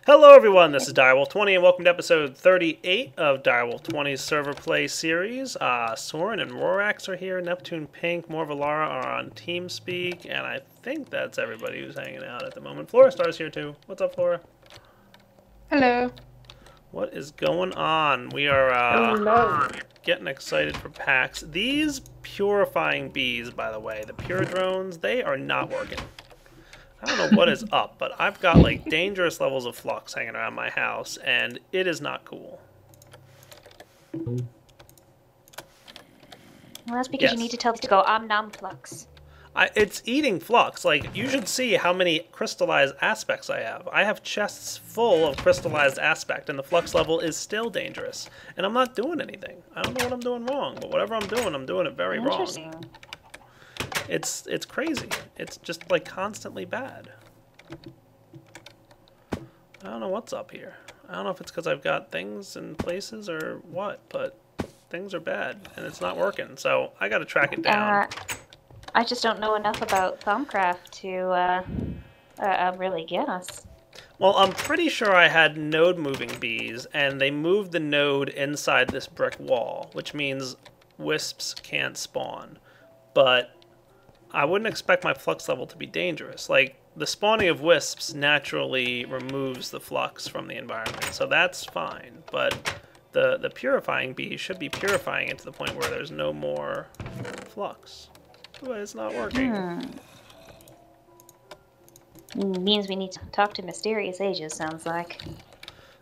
Hello everyone, this is Direwolf20 and welcome to episode 38 of Direwolf20's Server Play series. Soren and Rorax are here, Neptune Pink, Morvalara are on TeamSpeak, and I think that's everybody who's hanging out at the moment. Flora Star's here too. What's up, Flora? Hello. What is going on? We are getting excited for packs. These purifying bees, by the way, the pure drones, they are not working. I don't know what is up, but I've got like dangerous levels of flux hanging around my house, and it is not cool. Well, that's because you need to tell it to go flux. It's eating flux. Like, you should see how many crystallized aspects I have. I have chests full of crystallized aspect, and the flux level is still dangerous. And I'm not doing anything. I don't know what I'm doing wrong, but whatever I'm doing it very wrong. It's crazy. It's just like constantly bad. I don't know what's up here. I don't know if it's because I've got things in places or what, but things are bad and it's not working. So I got to track it down. I just don't know enough about Thaumcraft to really guess. Well, I'm pretty sure I had node moving bees, and they moved the node inside this brick wall, which means wisps can't spawn. But I wouldn't expect my flux level to be dangerous. Like, the spawning of wisps naturally removes the flux from the environment, so that's fine. But the purifying bee should be purifying it to the point where there's no more flux. But it's not working. Means we need to talk to Mysterious Ages, sounds like.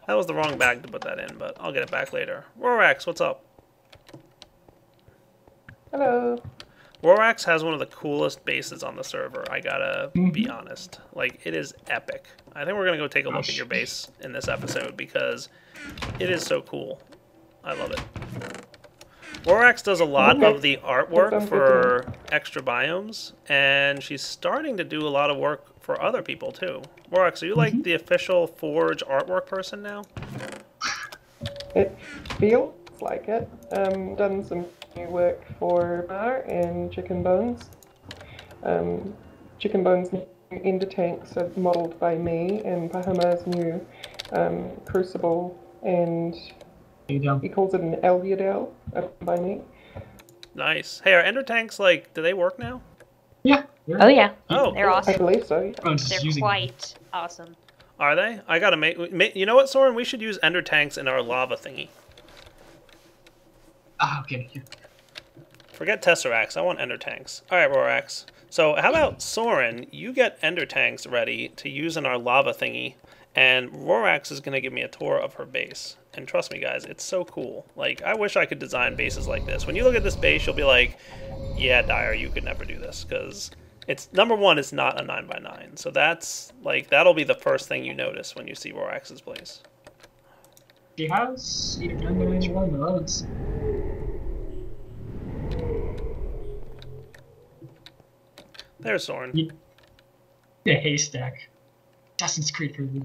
That was the wrong bag to put that in, but I'll get it back later. Rorax, what's up? Hello. Rorax has one of the coolest bases on the server, I gotta be honest. Like, it is epic. I think we're gonna go take a look at your base in this episode because it is so cool. I love it. Rorax does a lot of the artwork for extra biomes, and she's starting to do a lot of work for other people too. Rorax, are you like the official Forge artwork person now? It feels like it. Done some new work for Bar and Chicken Bones. Chicken Bones' new Ender tanks are modelled by me, and Pahama's new Crucible, and he calls it an Elviadel by me. Nice. Hey, are Ender tanks, like, do they work now? Yeah. Oh, yeah. Oh, they're cool. awesome. I believe so, yeah. They're quite awesome. Are they? I gotta make... You know what, Soren? We should use Ender tanks in our lava thingy. Ah, okay. Forget Tesseracts. I want Ender tanks. Alright, Rorax. So, how about, Soren, you get Ender tanks ready to use in our lava thingy, and Rorax is going to give me a tour of her base. And trust me, guys, it's so cool. Like, I wish I could design bases like this. When you look at this base, you'll be like, yeah, Dyer, you could never do this. Because, it's number one, it's not a 9x9. So that's, like, that'll be the first thing you notice when you see Rorax's place. She has either 9x9s or 11s. There's Soren. The haystack. Assassin's Creed for me.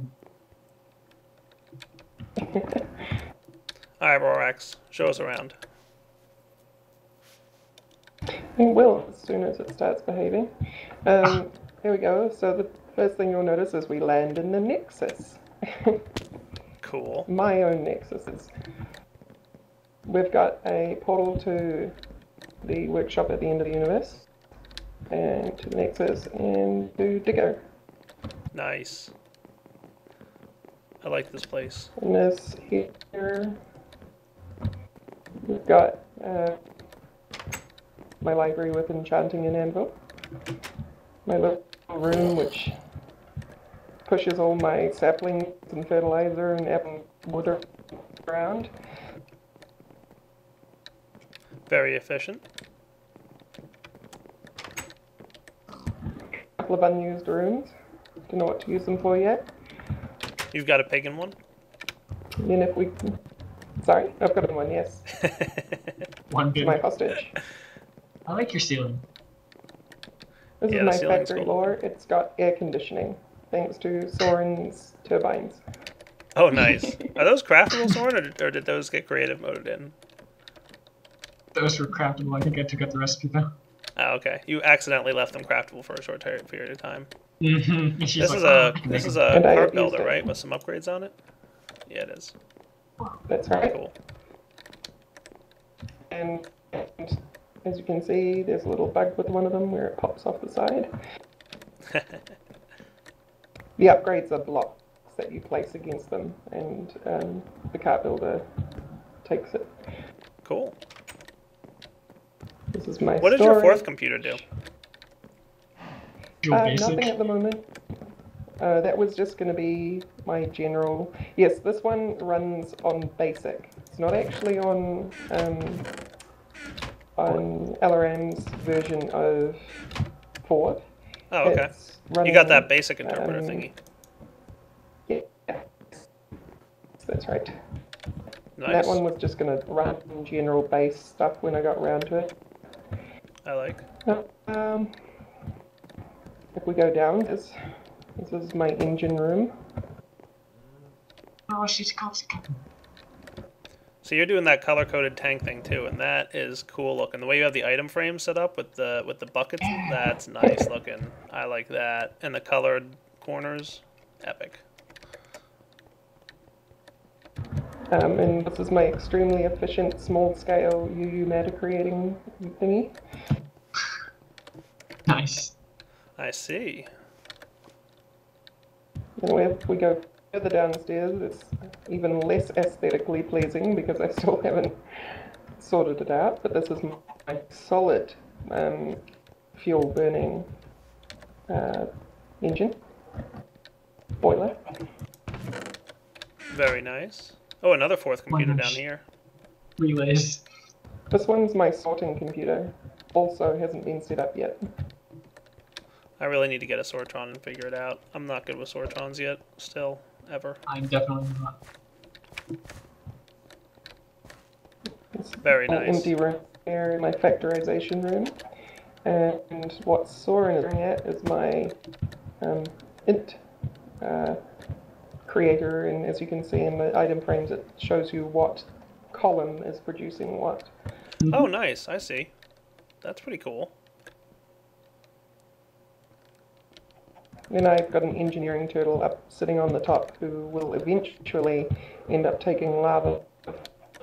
Alright, Rorax, show us around. It will, as soon as it starts behaving. Here we go. So the first thing you'll notice is we land in the Nexus. Cool. My own Nexuses. We've got a portal to the workshop at the end of the universe, and to the Nexus, and to Digger. Nice. I like this place. And this here, we've got my library with enchanting and anvil. My little room which pushes all my saplings and fertilizer and apple water around. Very efficient. A couple of unused rooms. Don't know what to use them for yet. You've got a pagan one? And then if we... Sorry, I've got one, yes. One good. My hostage. I like your ceiling. This is my factory floor. It's got air conditioning, thanks to Soren's turbines. Oh, nice. Are those craftable, Soren, or did those get creative moded in? Those were craftable. I think I took out the recipe though. Oh, okay. You accidentally left them craftable for a short period of time. Mm-hmm. She's This like, is "Oh, a I can this make is them." a And I cart abused builder, it. right? With some upgrades on it. Yeah, it is. That's right. Cool. And as you can see, there's a little bug with one of them where it pops off the side. The upgrades are blocks that you place against them, and the cart builder takes it. Cool. This is my What does storage. your fourth computer do? Dual basic. Nothing at the moment. That was just going to be my general. Yes, this one runs on basic. It's not actually on LRM's version of Ford. Oh, okay. It's running, You got that basic interpreter um, thingy. Yeah, that's right. Nice. That one was just going to run general base stuff when I got around to it. I like. If we go down, this is my engine room. Oh, she's got. So you're doing that color-coded tank thing too, and that is cool looking. The way you have the item frame set up with the buckets, that's nice looking. I like that, and the colored corners, epic. And this is my extremely efficient small-scale UU matter creating thingy. Nice. I see. And if we go further downstairs, it's even less aesthetically pleasing because I still haven't sorted it out. But this is my solid fuel burning engine boiler. Very nice. Oh, another fourth computer down Nice. here. Relays. This one's my sorting computer. Also hasn't been set up yet. I really need to get a Sortron and figure it out. I'm not good with Sortrons yet, still, ever. I'm definitely not. It's Very an nice. empty room here in my factorization room. And what Soren is looking at is my int creator, and as you can see in the item frames, it shows you what column is producing what. Oh, nice. I see. That's pretty cool. Then I've got an engineering turtle up sitting on the top who will eventually end up taking lava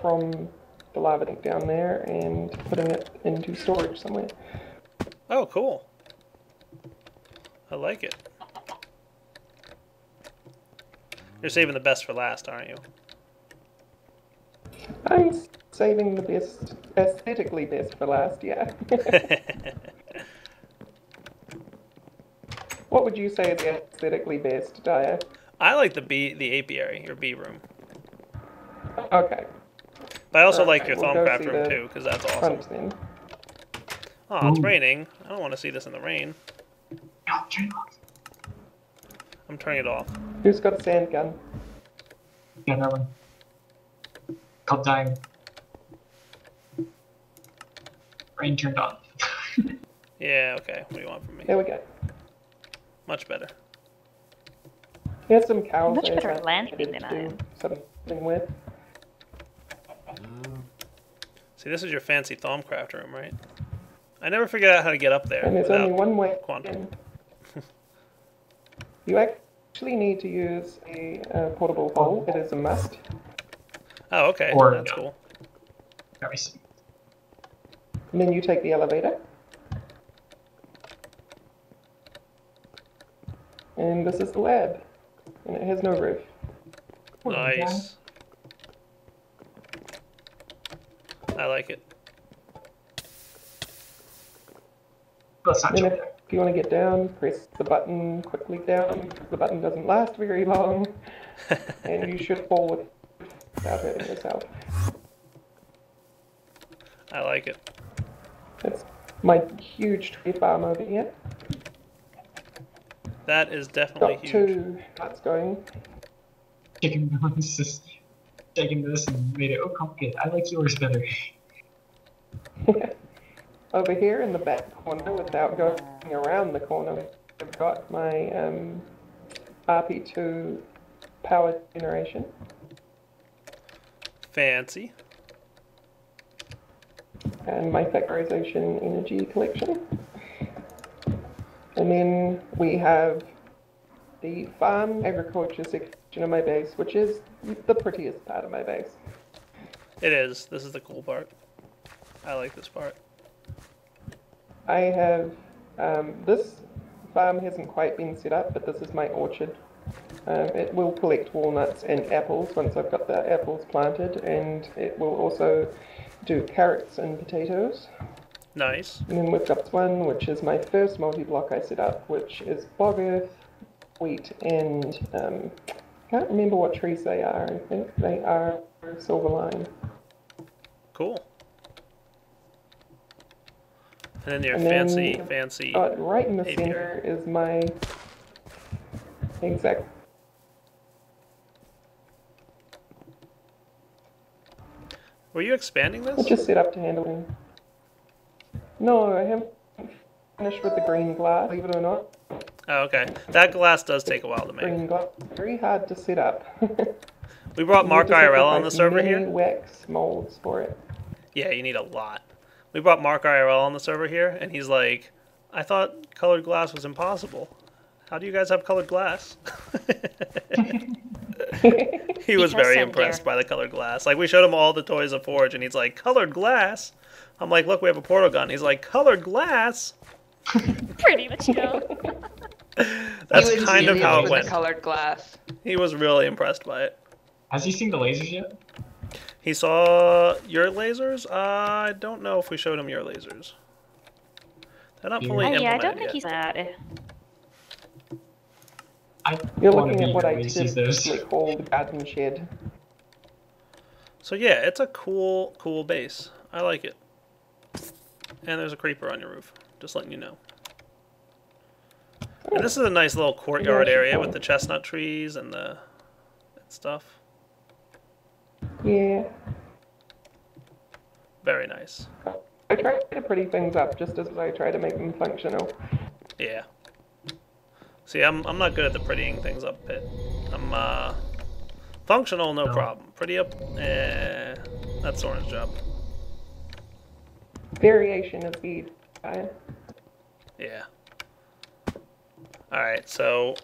from the lava tank down there and putting it into storage somewhere. Oh, cool. I like it. You're saving the best for last, aren't you? I'm saving the best, aesthetically best for last, yeah. What would you say is aesthetically best, Daya? I like the apiary, your bee room. Okay, But I also like Alright, your we'll go Thaumcraft see room the too, because that's awesome. front then. Oh, it's Ooh. raining. I don't want to see this in the rain. No, turn it off. I'm turning it off. Who's got a sand gun? Yeah, that one. Called dying. Rain turned on. Yeah, okay. What do you want from me? There we go. Much better. Here's some cows Much there better that landscape needed than to I do am. something with. See, this is your fancy Thaumcraft room, right? I never figured out how to get up there And there's without only one way Quantum. in. You actually need to use a portable hole. It is a must. Oh, okay. Or- That's cool. Very soon. And then you take the elevator. And this is the lab. And it has no roof. Nice. I like it. Let's not Then jump if there. you want to get down, press the button quickly down. The button doesn't last very long. And you should fall without hurting yourself. I like it. That's my huge tree farm over here. That is definitely Got huge. 2 huts going. Chicken was just taking this and made it complicated. I like yours better. Over here in the back corner, without going around the corner, I've got my RP2 power generation. Fancy. And my factorization energy collection. And then we have the farm agriculture section of my base, which is the prettiest part of my base. It is. This is the cool part. I like this part. I have, this farm hasn't quite been set up, but this is my orchard. It will collect walnuts and apples once I've got the apples planted, and it will also do carrots and potatoes. Nice. And then we've got one, which is my first multi-block I set up, which is bog earth, wheat, and can't remember what trees they are. I think they are silver line. Cool. And then your And then, fancy. right in the apiary. center is my exact. Were you expanding this? It's just set up to handle them. No, I haven't finished with the green glass, believe it or not. Oh, okay. That glass does take a while to make. Green glass, very hard to set up. We brought Mark You just have to IRL on the make server many here. wax molds for it. Yeah, you need a lot. We brought Mark IRL on the server here, and he's like, I thought colored glass was impossible. How do you guys have colored glass? He was Because very so impressed dear. by the colored glass. Like, we showed him all the toys of Forge, and he's like, colored glass? I'm like, look, we have a portal gun. He's like, colored glass? Pretty much no. That's He was kind of serious how it with went. the colored glass. He was really impressed by it. Has he seen the lasers yet? He saw your lasers? I don't know if we showed him your lasers. They're not fully Yeah, I implemented don't think yet. he's that. I You're wanna looking be at what here I when he sees typically those. call the garden shed. So yeah, it's a cool base. I like it. And there's a creeper on your roof. Just letting you know. And this is a nice little courtyard area with the chestnut trees and the stuff. Yeah. Very nice. I try to pretty things up just as I try to make them functional. Yeah. See, I'm not good at the prettying things up bit. I'm functional, no problem. Pretty up, that's Soren's job. Variation is the Yeah. Alright, so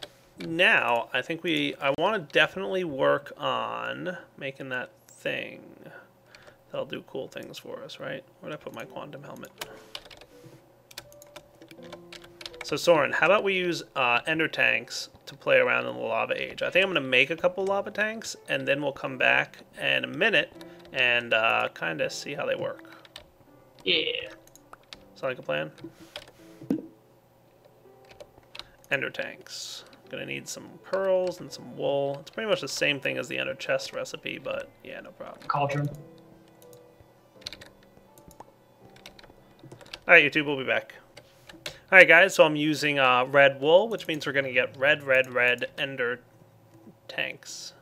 now I think I want to definitely work on making that thing that'll do cool things for us, right? Where'd I put my quantum helmet? So Soren, how about we use ender tanks to play around in the lava age? I think I'm going to make a couple lava tanks, and then we'll come back in a minute and kind of see how they work. Yeah. Sound like a plan? Ender tanks. Gonna need some pearls and some wool. It's pretty much the same thing as the ender chest recipe, but yeah, no problem. Cauldron. Alright, YouTube, we'll be back. Alright, guys, so I'm using red wool, which means we're gonna get red ender tanks.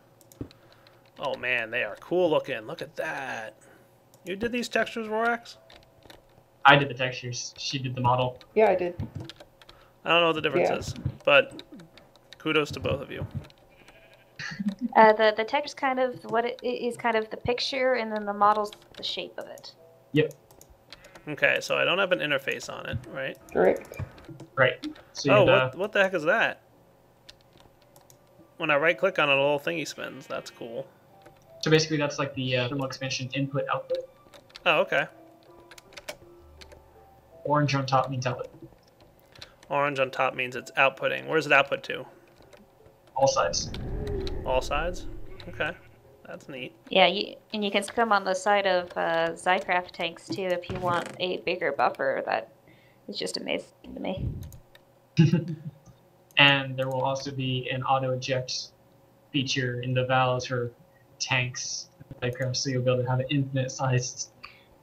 Oh man, they are cool looking. Look at that. You did these textures, Rorax? I did the textures. She did the model. Yeah, I did. I don't know what the difference Yeah. is, but kudos to both of you. The text kind of what it is kind of the picture, and then the model's the shape of it. Yep. Okay, so I don't have an interface on it, right? Correct. Right. So Oh, you'd, what the heck is that? When I right click on it, a little thingy spins. That's cool. so basically that's like the thermal expansion input output. Oh, okay. Orange on top means output. Orange on top means it's outputting. Where's it output to? All sides. All sides? Okay. That's neat. Yeah, and you can come on the side of Zycraft tanks too if you want a bigger buffer. That is just amazing to me. And there will also be an auto eject feature in the valves for tanks, so you'll be able to have an infinite sized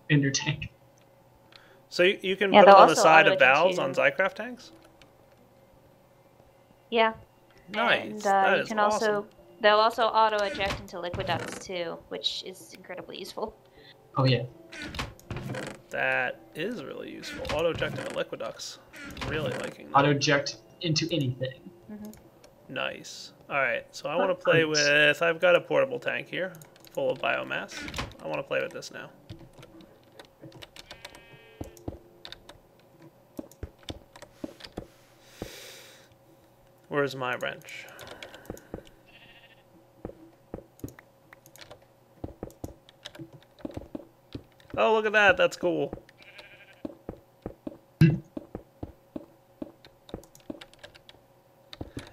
ender tank. So you can Yeah, put it they'll on the also side of auto-eject valves you. on Zycraft tanks? Yeah. Nice. And That you is can awesome. also they'll also auto eject into liquid ducts too, which is incredibly useful. Oh yeah. That is really useful. Auto ejecting a liquid ducts. Really liking that. Auto eject into anything. Nice. Alright, so I want to play with... I've got a portable tank here, full of biomass. I want to play with this now. Where's my wrench? Oh, look at that. That's cool.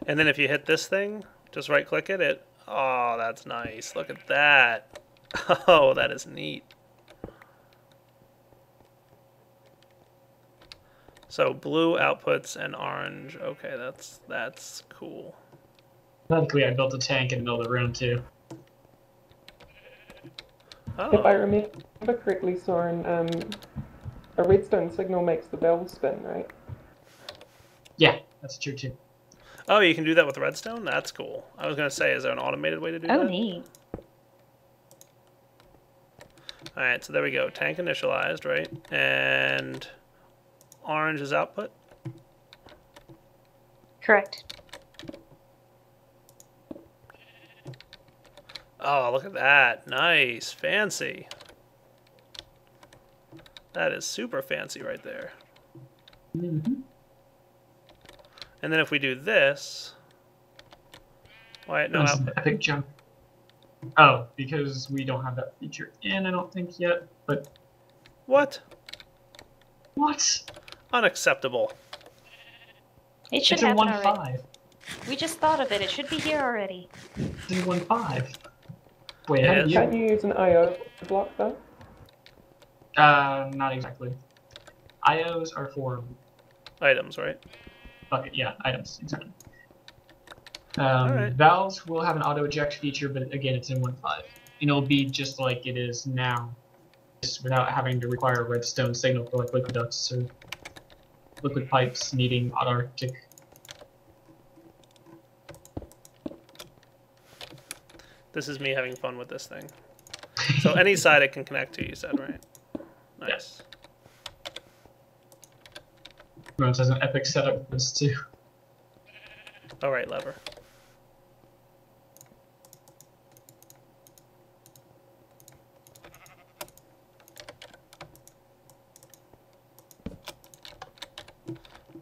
And then if you hit this thing, just right click it, oh, that's nice. Look at that. Oh, that is neat. So blue outputs and orange. Okay, that's cool. Luckily, I built a tank in the middle of the room too. If I Oh, remember correctly, Soren, a redstone signal makes the bell spin, right? Yeah, that's true too. oh, you can do that with redstone? That's cool. I was gonna say, is there an automated way to do Oh, that? neat. Alright, so there we go. Tank initialized, right? And orange is output. Correct. Oh, look at that. Nice. Fancy. That is super fancy right there. Mm-hmm. And then if we do this... Why, no That's an output. epic jump. Oh, because we don't have that feature in, I don't think yet. But What? what? Unacceptable. It should It's in happen 1.5. already. We just thought of it. It should be here already. It's in 1.5. Wait, It how do is? you? Can't you use an IO block though? Not exactly. IOs are for Items, right? bucket. Yeah, items exactly. Alright. Valves will have an auto eject feature, but again, it's in 1.5, and it'll be just like it is now, just without having to require a redstone signal for like liquid ducts or liquid pipes needing Autarctic. This is me having fun with this thing. So any side it can connect to, you said, right? Nice. Rose has an epic setup for this too. All right, lever.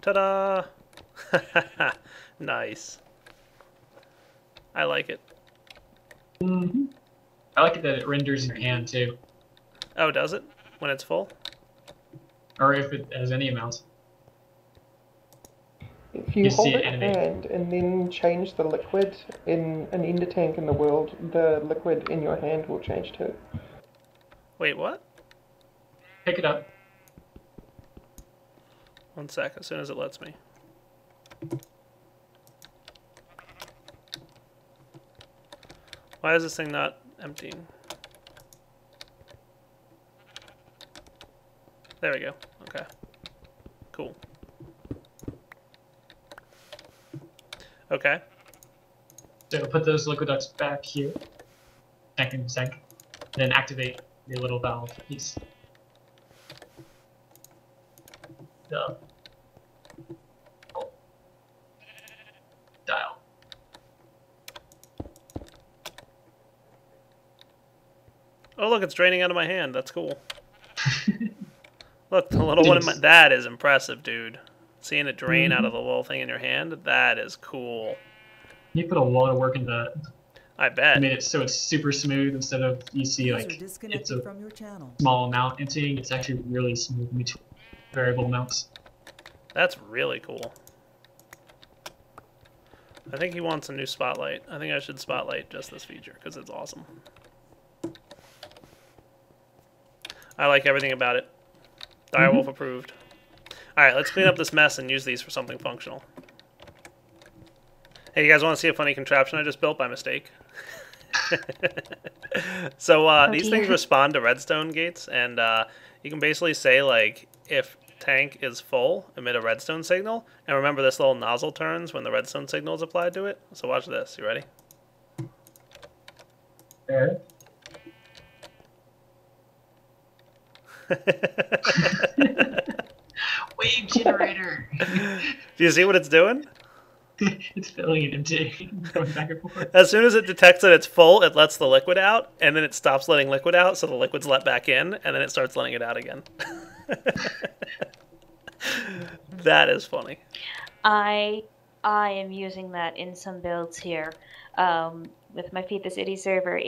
Ta-da! Nice. I like it. Mm-hmm. I like it that it renders in your hand too, Oh, does it? When it's full? or if it has any amount. If you You hold see it it in animate. hand and then change the liquid in an ender tank in the world, the liquid in your hand will change too. Wait, what? Pick it up. 1 sec, as soon as it lets me. Why is this thing not emptying? There we go. Okay. Cool. Okay. So put those liquid ducts back here. Tank in the tank. Then activate your little valve piece. The dial. Oh, look, it's draining out of my hand. That's cool. Look, the little one in my... That is impressive, dude. Seeing it drain out of the little thing in your hand, that is cool. You put a lot of work into that. I I bet. made it so it's super smooth instead of you see User like it's disconnected a from your channel. small amount emptying. It's actually really smooth between variable amounts. That's really cool. I think he wants a new spotlight. I think I should spotlight just this feature because it's awesome. I like everything about it. Direwolf approved. Alright, let's clean up this mess and use these for something functional. Hey, you guys want to see a funny contraption I just built by mistake? So these dear. things respond to redstone gates, and you can basically say, like, if tank is full, emit a redstone signal, and remember this little nozzle turns when the redstone signal is applied to it. So watch this. You ready? There. Wave generator. Do you see what it's doing? It's filling it empty, going back and forth. As soon as it detects that it's full, it lets the liquid out, and then it stops letting liquid out, so the liquid's let back in, and then it starts letting it out again. That is funny. I I am using that in some builds here. With my Feed the City server,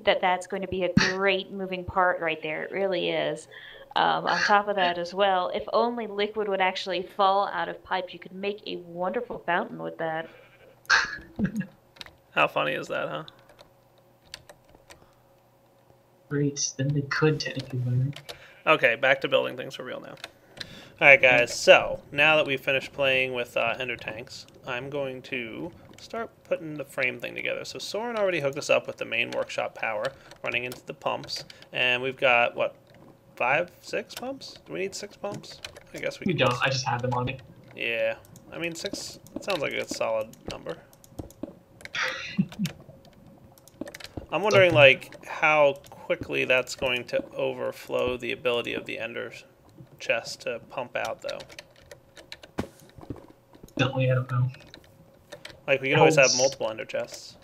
that's going to be a great moving part right there. It really is. On top of that as well, if only liquid would actually fall out of pipes, you could make a wonderful fountain with that. How funny is that, huh? Great. Then they could technically learn. Okay, back to building things for real now. Alright guys, so now that we've finished playing with Ender Tanks, I'm going to start putting the frame thing together. So Soren already hooked us up with the main workshop power running into the pumps, and we've got, what, 5, 6 pumps? Do we need 6 pumps? I guess we You could don't. I just had them on me. Yeah, I mean 6 sounds like a solid number. I'm wondering like how quickly that's going to overflow the ability of the Ender chest to pump out though. Definitely, I don't know. Like we could always have multiple Ender chests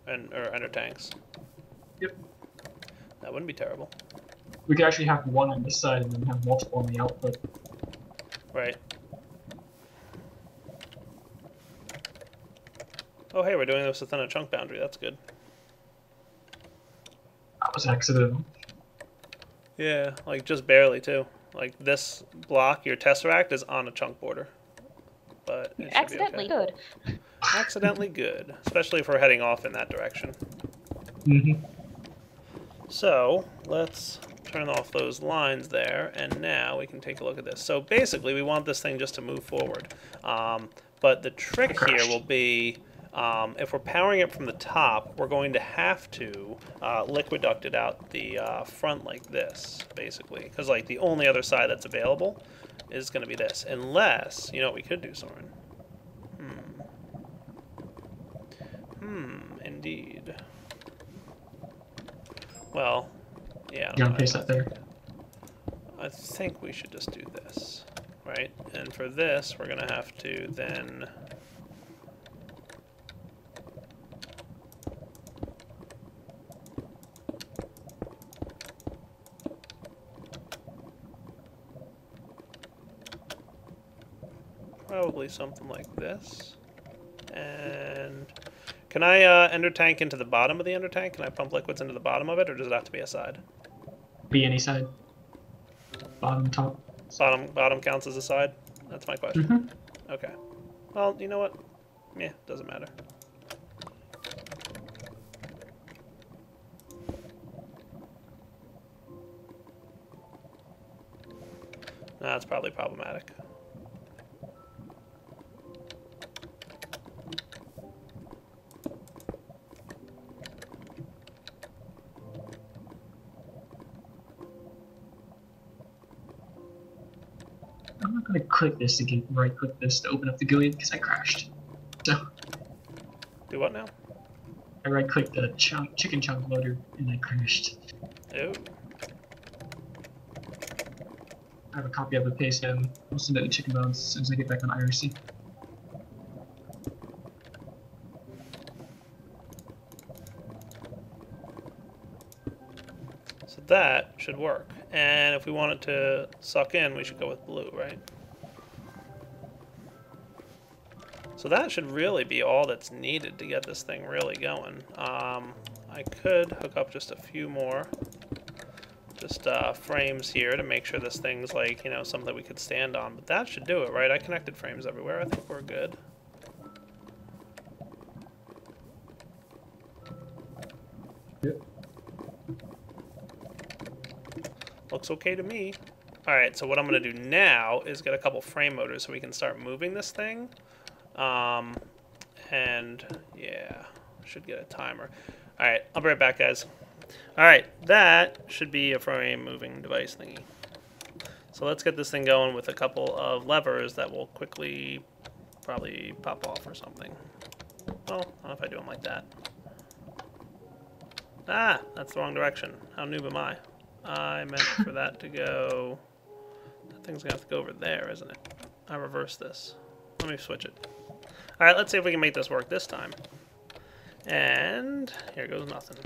or Ender tanks. Yep. That wouldn't be terrible. We could actually have one on this side and then have multiple on the output. Right. Oh hey, we're doing this within a chunk boundary, that's good. That was accidental. Yeah, like just barely too. Like this block, your Tesseract is on a chunk border. But it should Accidentally be okay. good. Accidentally good, especially if we're heading off in that direction. Mm-hmm. So let's turn off those lines there, and now we can take a look at this. So basically, we want this thing just to move forward. But the trick here will be, if we're powering it from the top, we're going to have to liquiduct it out the front like this, basically. Because like the only other side that's available is going to be this. Unless, you know what we could do, Soren? Indeed. Well, yeah. You want to paste that there? I think we should just do this, right? And for this, we're going to have to then... probably something like this. And can I Ender Tank into the bottom of the Ender Tank? Can I pump liquids into the bottom of it, or does it have to be a side? Be any side. Bottom, top. Bottom counts as a side? That's my question. Mm-hmm. Okay. Well, you know what? Yeah, doesn't matter. No, that's probably problematic. I'm not going to click this to get right-click this to open up the GUI because I crashed. So Do what now? I right-clicked the chicken chunk loader and I crashed. Oh. I have a copy of the paste and I'll submit the chicken bones as soon as I get back on IRC. So that should work. And if we want it to suck in, we should go with blue, right? So that should really be all that's needed to get this thing really going. I could hook up just a few more frames here to make sure this thing's like, you know, something that we could stand on. But that should do it, right? I connected frames everywhere. I think we're good. Yep. Looks okay to me. Alright, so what I'm going to do now is get a couple frame motors so we can start moving this thing. And, yeah, should get a timer. Alright, I'll be right back, guys. Alright, that should be a frame moving device thingy. So let's get this thing going with a couple of levers that will quickly probably pop off or something. Well, I don't know if I do them like that. Ah, that's the wrong direction. How noob am I? I meant for that to go... That thing's going to have to go over there, isn't it? I reversed this. Let me switch it. Alright, let's see if we can make this work this time. And here goes nothing.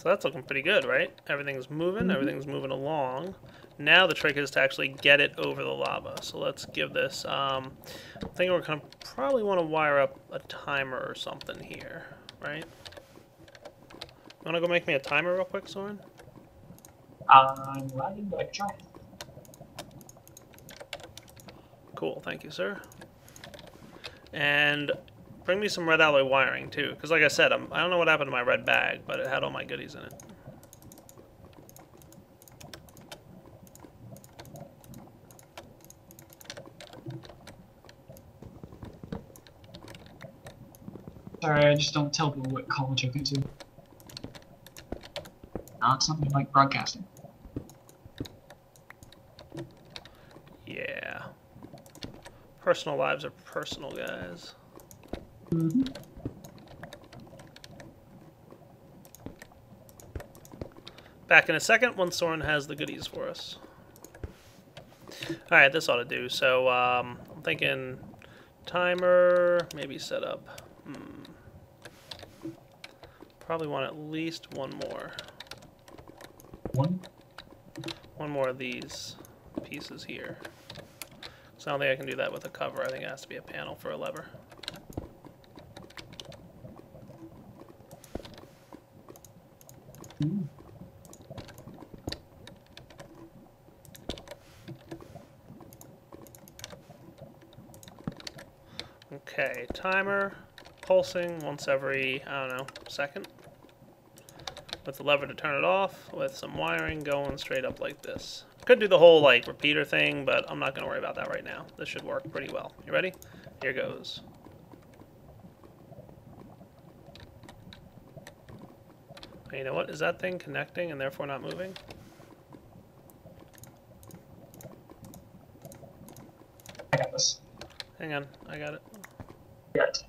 So that's looking pretty good, right? Everything's moving, everything's moving along. Now the trick is to actually get it over the lava. So let's give this, I think we're going to probably want to wire up a timer or something here, right? You want to go make me a timer real quick, Soren? I'm lagging, but I can try. Cool, thank you, sir. And bring me some red alloy wiring, too. Because like I said, I don't know what happened to my red bag, but it had all my goodies in it. Sorry, I just don't tell people what college I go to. Not something like broadcasting. Yeah. Personal lives are personal, guys. Back in a second when Soren has the goodies for us. Alright, this ought to do. So, I'm thinking timer, maybe setup. Probably want at least one more. One more of these pieces here. So I don't think I can do that with a cover. I think it has to be a panel for a lever. Okay, timer, pulsing once every, I don't know, second. With the lever to turn it off, with some wiring going straight up like this. Could do the whole, like, repeater thing, but I'm not going to worry about that right now. This should work pretty well. You ready? Here goes. And you know what? Is that thing connecting and therefore not moving? I got this. Hang on, I got it. Got it.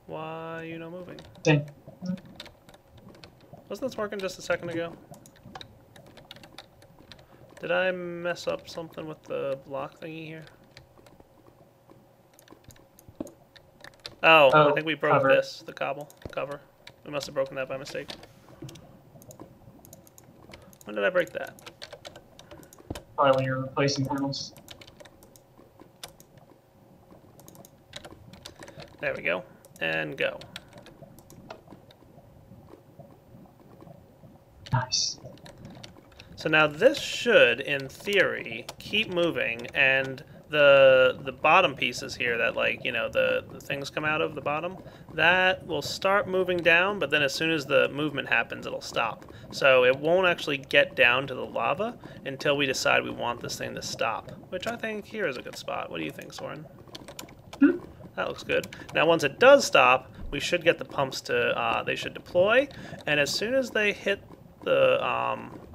Why are you not moving? Same. Wasn't this working just a second ago? Did I mess up something with the block thingy here? Oh, I think we broke cover. this, the cover. We must have broken that by mistake. When did I break that? Probably when you're replacing panels. There we go. And go. Nice. So now this should, in theory, keep moving, and the bottom pieces here that, like, you know, the things come out of the bottom, that will start moving down, but then as soon as the movement happens, it'll stop. So it won't actually get down to the lava until we decide we want this thing to stop, which I think here is a good spot. What do you think, Soren? That looks good. Now, once it does stop, we should get the pumps to, they should deploy, and as soon as they hit the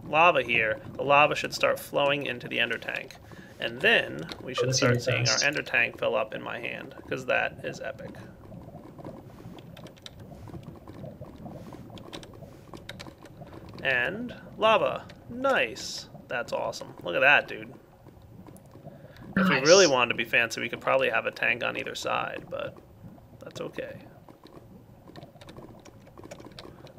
lava here, the lava should start flowing into the ender tank. And then we should start seeing our ender tank fill up in my hand, because that is epic. And lava. Nice. That's awesome. Look at that, dude. If we really wanted to be fancy, we could probably have a tank on either side, but that's okay.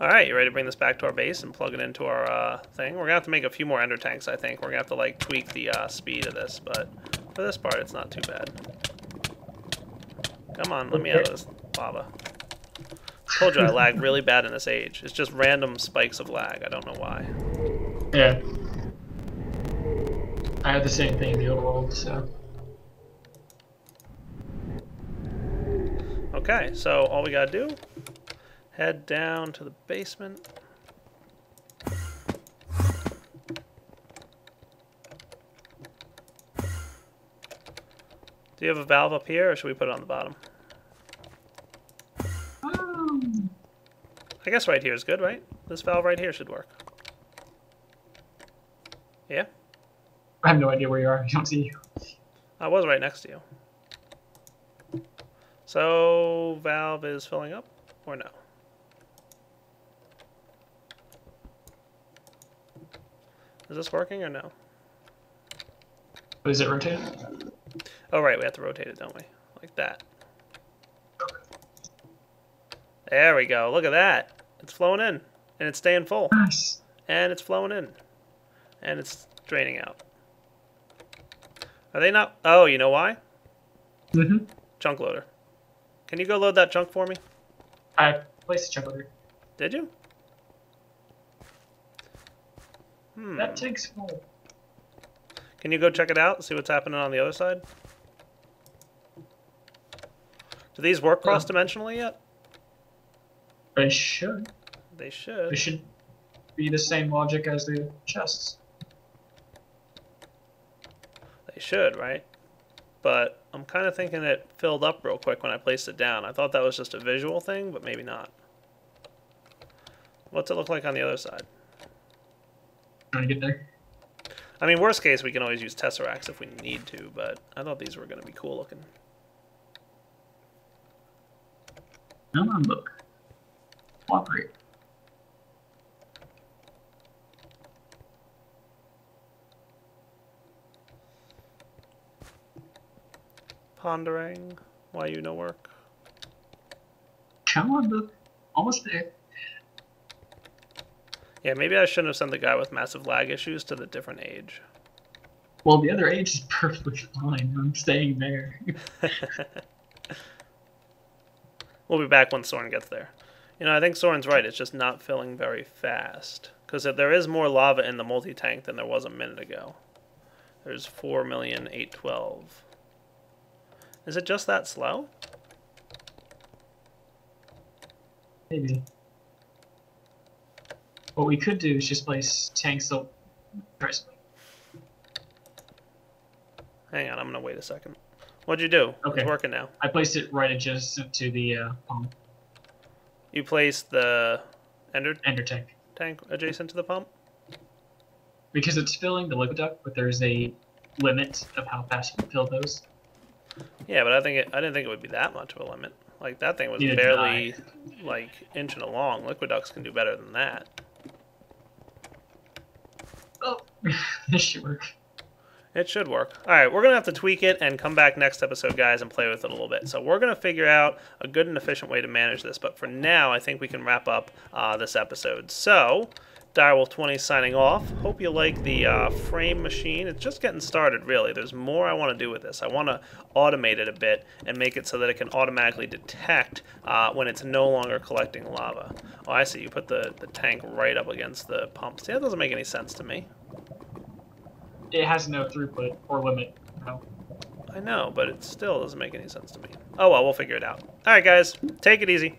Alright, you ready to bring this back to our base and plug it into our thing? We're going to have to make a few more ender tanks, I think. We're going to have to, like, tweak the speed of this, but for this part, it's not too bad. Come on, let me out of this lava. I told you I lag really bad in this age. It's just random spikes of lag. I don't know why. Yeah. I had the same thing in the old world, so. Okay, so all we gotta do, head down to the basement. Do you have a valve up here, or should we put it on the bottom? I guess right here is good, right? This valve right here should work. Yeah? I have no idea where you are. I don't see you. I was right next to you. So, valve is filling up, or no? Is this working or no? Is it rotated? Oh, right, we have to rotate it, don't we? Like that. There we go. Look at that. It's flowing in, and it's staying full, Nice. and it's flowing in, and it's draining out. Are they not? Oh, you know why? Mm-hmm. Chunk loader. Can you go load that chunk for me? I placed a chunk loader. Did you? That tank's full. Can you go check it out? See what's happening on the other side? Do these work cross-dimensionally yet? They should. They should. They should be the same logic as the chests. They should, right? But I'm kind of thinking it filled up real quick when I placed it down. I thought that was just a visual thing, but maybe not. What's it look like on the other side? Trying to get there. I mean, worst case, we can always use Tesseracts if we need to, but I thought these were going to be cool looking. Come on, look. Cooperate. Pondering why you no work. Come on, look. Almost there. Yeah, maybe I shouldn't have sent the guy with massive lag issues to the different age. Well, the other age is perfectly fine. I'm staying there. We'll be back when Soren gets there. You know, I think Soren's right. It's just not filling very fast. Because there is more lava in the multi-tank than there was a minute ago. There's 4,812,000. Is it just that slow? Maybe. What we could do is just place tanks up. Hang on, I'm going to wait a second. What'd you do? Okay. It's working now. I placed it right adjacent to the pump. You placed the ender tank. tank adjacent to the pump? Because it's filling the liquid duct, but there's a limit of how fast you can fill those. Yeah, but I didn't think it would be that much of a limit. Like, that thing was Neither barely, like, inching along. Liquid ducts can do better than that. Oh, this should work. It should work. Alright, we're going to have to tweak it and come back next episode, guys, and play with it a little bit. So we're going to figure out a good and efficient way to manage this. But for now, I think we can wrap up this episode. So, Direwolf20 signing off. Hope you like the frame machine. It's just getting started, really. There's more I want to do with this. I want to automate it a bit and make it so that it can automatically detect when it's no longer collecting lava. Oh, I see. You put the tank right up against the pump. See, that doesn't make any sense to me. It has no throughput or limit. No. I know, but it still doesn't make any sense to me. Oh well, we'll figure it out. Alright guys, take it easy.